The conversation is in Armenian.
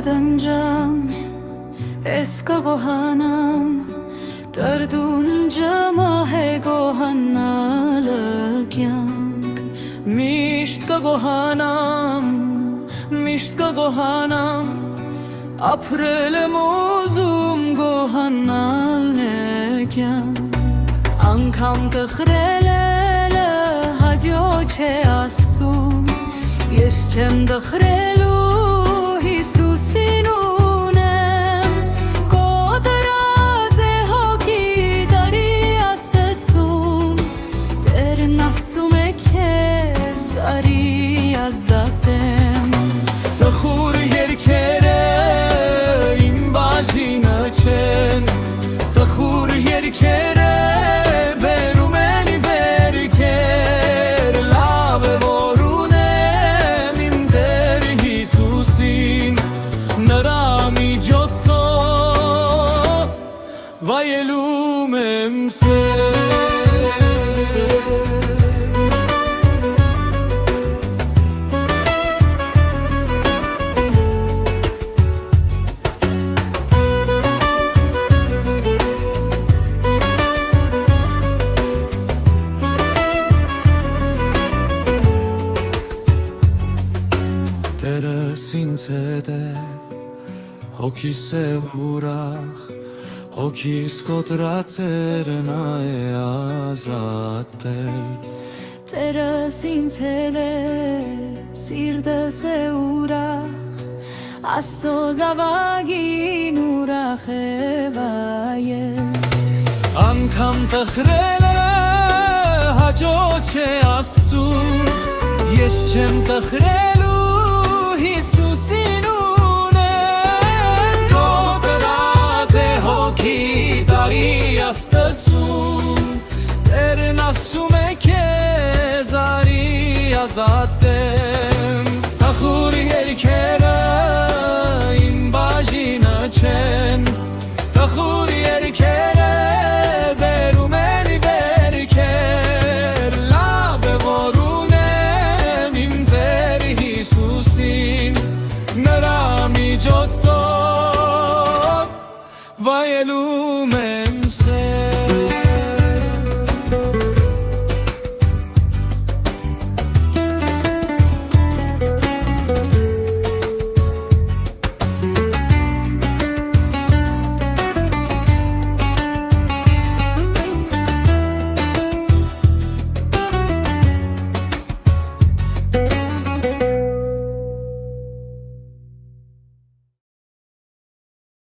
կդնջամ, ես կգոհանամ, դրդուն ջամահ է գոհանալը կյանք, միշտ կգոհանամ, միշտ կգոհանամ, ապրել եմ ուզում գոհանալն է կյանք, անգամ տխրելը հաջող չէ Աստծուն, ես չեմ տխրելու Հիսուսին ունեմ, կոտրած է հոգի տարի Աստծուն, Տերն ասում է քեզ արի ազատեմ, տխուր երգերը իմ բաժինը չեն, տխուր երգերը բերում են վերքեր, լավ է որ ունեմ իմ Տեր Հիսուսին, նրա միջոցով վայելում եմ սեր։ Տերս ինձ հետ է, հոգիս է ուրախ, հոգիս կոտրածեր նա է ազատել, Տերս ինձ հետ է, սիրտս է ուրախ, Աստծո զավակին ուրախ է վայել, անգամ տխրելը հաջող չէ Աստծուն, ես չեմ տխրելու